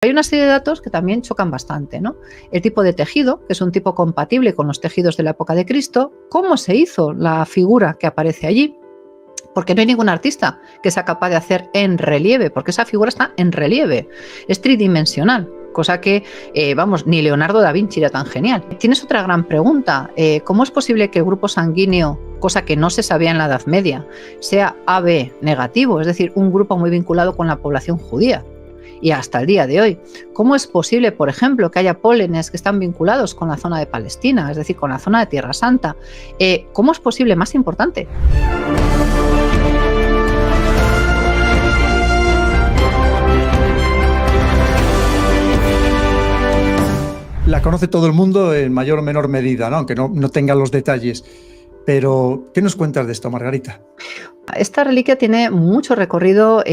Hay una serie de datos que también chocan bastante, ¿no? El tipo de tejido, que es un tipo compatible con los tejidos de la época de Cristo, cómo se hizo la figura que aparece allí, porque no hay ningún artista que sea capaz de hacer en relieve, porque esa figura está en relieve, es tridimensional, cosa que, ni Leonardo da Vinci era tan genial. Tienes otra gran pregunta, ¿cómo es posible que el grupo sanguíneo, cosa que no se sabía en la Edad Media, sea AB negativo, es decir, un grupo muy vinculado con la población judía? Y hasta el día de hoy, ¿cómo es posible, por ejemplo, que haya pólenes que están vinculados con la zona de Palestina, es decir, con la zona de Tierra Santa? ¿Cómo es posible? Más importante. La conoce todo el mundo en mayor o menor medida, ¿no? Aunque no tenga los detalles. Pero, ¿qué nos cuentas de esto, Margarita? Esta reliquia tiene mucho recorrido,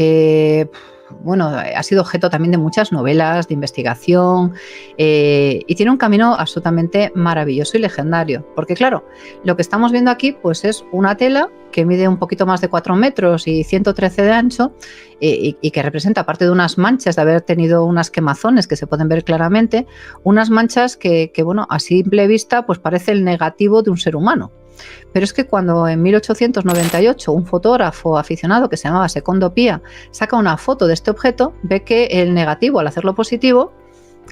ha sido objeto también de muchas novelas, de investigación, y tiene un camino absolutamente maravilloso y legendario. Porque claro, lo que estamos viendo aquí pues es una tela que mide un poquito más de 4 metros y 113 de ancho, y que representa, aparte de unas manchas de haber tenido unas quemazones que se pueden ver claramente, unas manchas que a simple vista pues parece el negativo de un ser humano. Pero es que cuando en 1898 un fotógrafo aficionado que se llamaba Secondo Pia saca una foto de este objeto, ve que el negativo, al hacerlo positivo,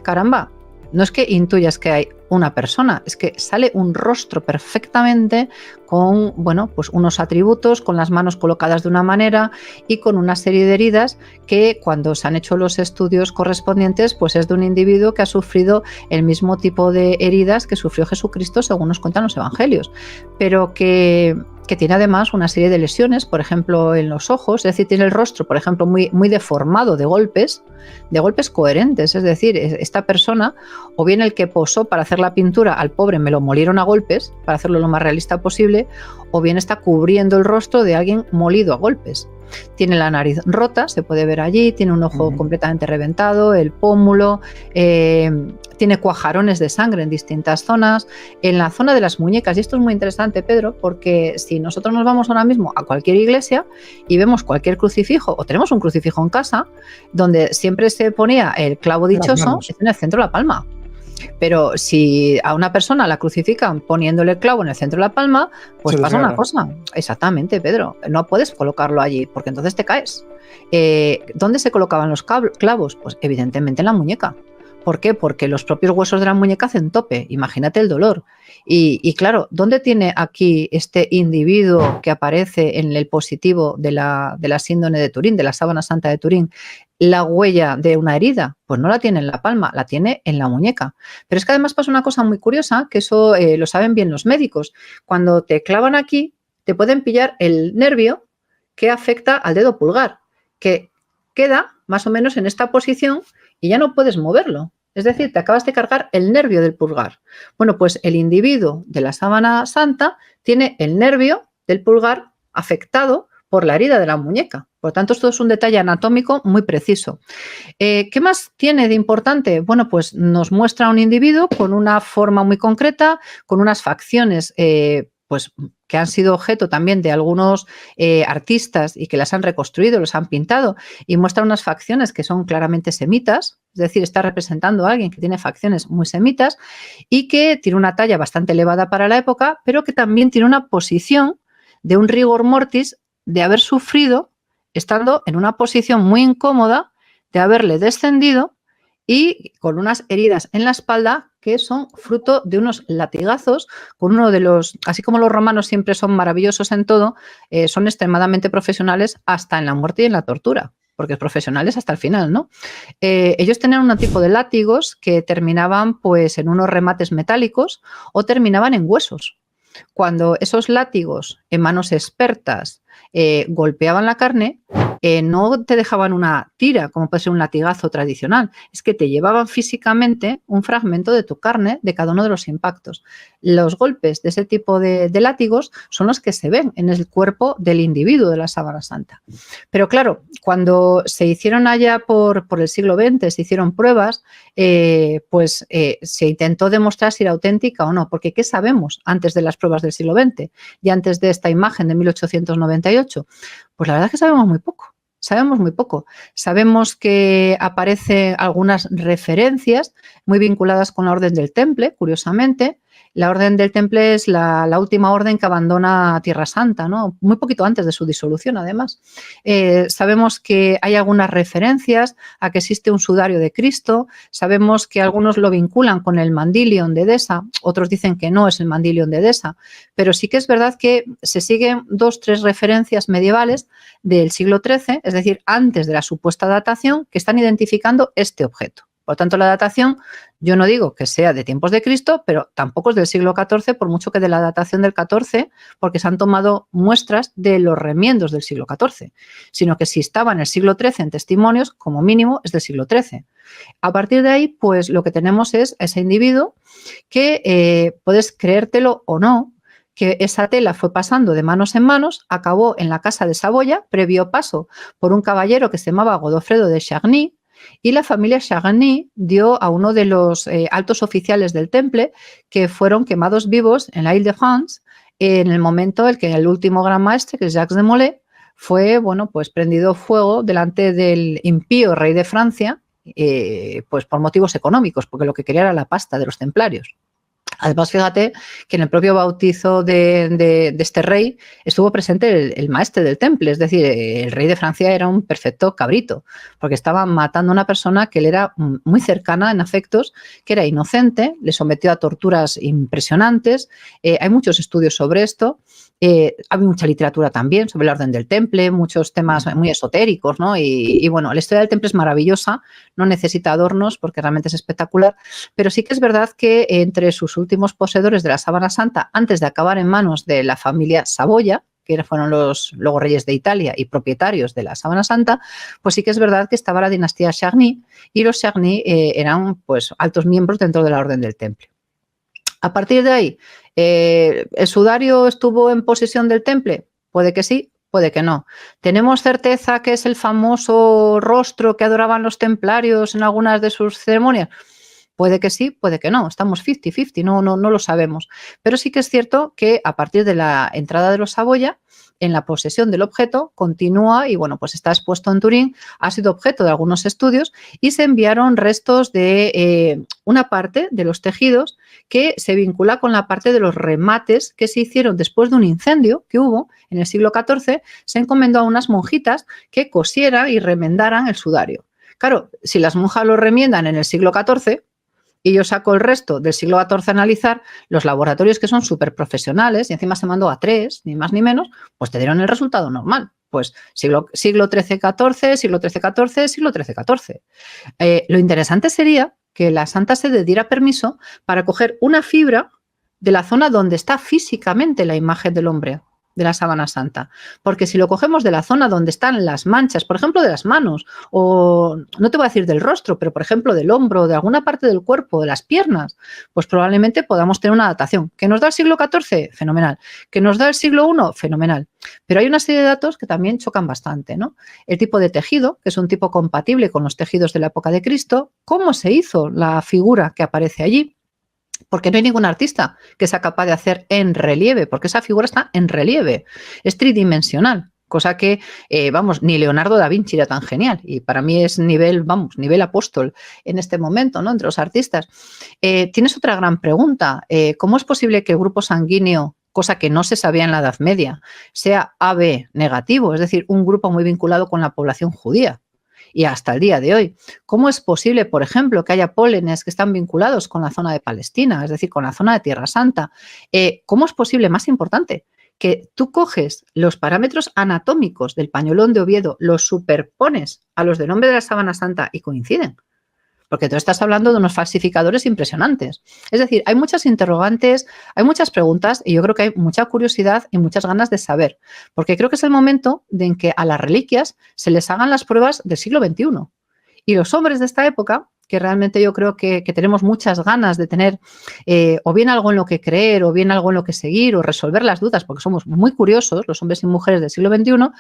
caramba, no es que intuyas que hay una persona, es que sale un rostro perfectamente con, pues unos atributos, con las manos colocadas de una manera y con una serie de heridas que cuando se han hecho los estudios correspondientes, pues es de un individuo que ha sufrido el mismo tipo de heridas que sufrió Jesucristo, según nos cuentan los evangelios, pero que tiene además una serie de lesiones, por ejemplo, en los ojos, es decir, tiene el rostro, por ejemplo, muy deformado de golpes coherentes, es decir, esta persona, o bien el que posó para hacer la pintura, al pobre me lo molieron a golpes, para hacerlo lo más realista posible, o bien está cubriendo el rostro de alguien molido a golpes. Tiene la nariz rota, se puede ver allí, tiene un ojo completamente reventado, el pómulo, tiene cuajarones de sangre en distintas zonas, en la zona de las muñecas, y esto es muy interesante, Pedro, porque si nosotros nos vamos ahora mismo a cualquier iglesia y vemos cualquier crucifijo, o tenemos un crucifijo en casa, donde siempre se ponía el clavo dichoso, es en el centro de la palma. Pero si a una persona la crucifican poniéndole el clavo en el centro de la palma, pues pasa una cosa. Exactamente, Pedro. No puedes colocarlo allí porque entonces te caes. ¿Dónde se colocaban los clavos? Pues evidentemente en la muñeca. ¿Por qué? Porque los propios huesos de la muñeca hacen tope. Imagínate el dolor. Y claro, ¿dónde tiene aquí este individuo que aparece en el positivo de la síndrome de Turín, de la sábana santa de Turín, la huella de una herida? Pues no la tiene en la palma, la tiene en la muñeca. Pero es que además pasa una cosa muy curiosa, que eso lo saben bien los médicos. Cuando te clavan aquí, te pueden pillar el nervio que afecta al dedo pulgar, que queda más o menos en esta posición y ya no puedes moverlo. Es decir, te acabas de cargar el nervio del pulgar. Bueno, pues el individuo de la sábana santa tiene el nervio del pulgar afectado por la herida de la muñeca. Por lo tanto, esto es un detalle anatómico muy preciso. ¿Qué más tiene de importante? Bueno, pues nos muestra un individuo con una forma muy concreta, con unas facciones que han sido objeto también de algunos artistas y que las han reconstruido, los han pintado, y muestra unas facciones que son claramente semitas, es decir, está representando a alguien que tiene facciones muy semitas y que tiene una talla bastante elevada para la época, pero que también tiene una posición de un rigor mortis de haber sufrido estando en una posición muy incómoda, de haberle descendido y con unas heridas en la espalda que son fruto de unos latigazos con uno de los, así como los romanos siempre son maravillosos en todo, son extremadamente profesionales hasta en la muerte y en la tortura, porque profesionales hasta el final, ¿no? Ellos tenían un tipo de látigos que terminaban pues en unos remates metálicos o terminaban en huesos. Cuando esos látigos en manos expertas golpeaban la carne, no te dejaban una tira, como puede ser un latigazo tradicional, es que te llevaban físicamente un fragmento de tu carne de cada uno de los impactos. Los golpes de ese tipo de látigos son los que se ven en el cuerpo del individuo de la sábana santa. Pero claro, cuando se hicieron allá por el siglo XX, se hicieron pruebas, se intentó demostrar si era auténtica o no, porque ¿qué sabemos antes de las pruebas del siglo XX y antes de esta imagen de 1898? Pues la verdad es que sabemos muy poco. Sabemos muy poco. Sabemos que aparecen algunas referencias muy vinculadas con la Orden del Temple, curiosamente. La Orden del Temple es la última orden que abandona Tierra Santa, ¿no? Muy poquito antes de su disolución, además. Sabemos que hay algunas referencias a que existe un sudario de Cristo. Sabemos que algunos lo vinculan con el Mandilion de Edesa, otros dicen que no es el Mandilion de Edesa, pero sí que es verdad que se siguen 2 o 3 referencias medievales del siglo XIII, es decir, antes de la supuesta datación, que están identificando este objeto. Por tanto, la datación, yo no digo que sea de tiempos de Cristo, pero tampoco es del siglo XIV, por mucho que de la datación del XIV, porque se han tomado muestras de los remiendos del siglo XIV, sino que si estaba en el siglo XIII en testimonios, como mínimo es del siglo XIII. A partir de ahí, pues lo que tenemos es ese individuo que puedes creértelo o no, que esa tela fue pasando de manos en manos, acabó en la casa de Saboya, previo paso por un caballero que se llamaba Godofredo de Charny, y la familia Charny dio a uno de los altos oficiales del Temple que fueron quemados vivos en la Ile-de-France en el momento en que el último gran maestre, que es Jacques de Molay, fue pues prendido fuego delante del impío rey de Francia, pues por motivos económicos, porque lo que quería era la pasta de los templarios. Además, fíjate que en el propio bautizo de este rey estuvo presente el maestre del Temple, es decir, el rey de Francia era un perfecto cabrito, porque estaba matando a una persona que le era muy cercana en afectos, que era inocente, le sometió a torturas impresionantes. Hay muchos estudios sobre esto. Hay mucha literatura también sobre la Orden del Temple, muchos temas muy esotéricos, ¿no? Y bueno, la historia del Temple es maravillosa, no necesita adornos porque realmente es espectacular, pero sí que es verdad que entre sus últimos poseedores de la Sábana Santa, antes de acabar en manos de la familia Saboya, que fueron los luego reyes de Italia y propietarios de la Sábana Santa, pues sí que es verdad que estaba la dinastía Charny y los Charny eran pues altos miembros dentro de la Orden del Temple. A partir de ahí, ¿el sudario estuvo en posesión del Temple? Puede que sí, puede que no. ¿Tenemos certeza que es el famoso rostro que adoraban los templarios en algunas de sus ceremonias? Puede que sí, puede que no. Estamos 50-50, no lo sabemos. Pero sí que es cierto que a partir de la entrada de los Saboya, en la posesión del objeto, continúa y bueno, pues está expuesto en Turín, ha sido objeto de algunos estudios y se enviaron restos de una parte de los tejidos que se vincula con la parte de los remates que se hicieron después de un incendio que hubo en el siglo XIV. Se encomendó a unas monjitas que cosieran y remendaran el sudario. Claro, si las monjas lo remiendan en el siglo XIV, y yo saco el resto del siglo XIV a analizar, los laboratorios que son súper profesionales y encima se mandó a 3, ni más ni menos, pues te dieron el resultado normal. Pues siglo XIII-XIV, siglo XIII-XIV, siglo XIII-XIV. Lo interesante sería que la Santa Sede diera permiso para coger una fibra de la zona donde está físicamente la imagen del hombre, de la Sábana Santa. Porque si lo cogemos de la zona donde están las manchas, por ejemplo, de las manos, o no te voy a decir del rostro, pero por ejemplo del hombro, de alguna parte del cuerpo, de las piernas, pues probablemente podamos tener una datación. ¿Que nos da el siglo XIV? Fenomenal. ¿Que nos da el siglo I? Fenomenal. Pero hay una serie de datos que también chocan bastante, ¿no? El tipo de tejido, que es un tipo compatible con los tejidos de la época de Cristo, cómo se hizo la figura que aparece allí, porque no hay ningún artista que sea capaz de hacer en relieve, porque esa figura está en relieve, es tridimensional, cosa que, ni Leonardo da Vinci era tan genial, y para mí es nivel apóstol en este momento, ¿no? Entre los artistas. Tienes otra gran pregunta, ¿cómo es posible que el grupo sanguíneo, cosa que no se sabía en la Edad Media, sea AB negativo, es decir, un grupo muy vinculado con la población judía? Y hasta el día de hoy, ¿cómo es posible, por ejemplo, que haya pólenes que están vinculados con la zona de Palestina, es decir, con la zona de Tierra Santa? ¿Cómo es posible, más importante, que tú coges los parámetros anatómicos del pañolón de Oviedo, los superpones a los del hombre de la Sábana Santa y coinciden? Porque tú estás hablando de unos falsificadores impresionantes. Es decir, hay muchas interrogantes, hay muchas preguntas y yo creo que hay mucha curiosidad y muchas ganas de saber. Porque creo que es el momento de en que a las reliquias se les hagan las pruebas del siglo XXI. Y los hombres de esta época, que realmente yo creo que tenemos muchas ganas de tener o bien algo en lo que creer o bien algo en lo que seguir o resolver las dudas, porque somos muy curiosos, los hombres y mujeres del siglo XXI,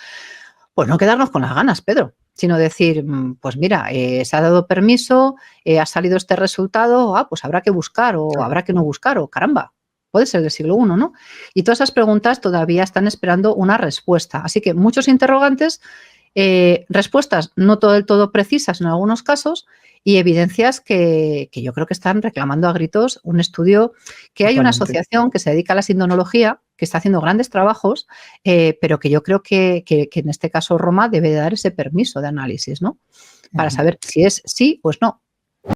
pues no quedarnos con las ganas, Pedro, sino decir, pues mira, se ha dado permiso, ha salido este resultado, pues habrá que buscar o habrá que no buscar o caramba, puede ser del siglo I, ¿no? Y todas esas preguntas todavía están esperando una respuesta. Así que muchos interrogantes Respuestas no todo del todo precisas en algunos casos y evidencias que yo creo que están reclamando a gritos un estudio, que hay una Totalmente. asociación que se dedica a la sindonología, que está haciendo grandes trabajos, pero que yo creo que en este caso Roma debe dar ese permiso de análisis, ¿no? Para Ujú. saber si es sí, pues no.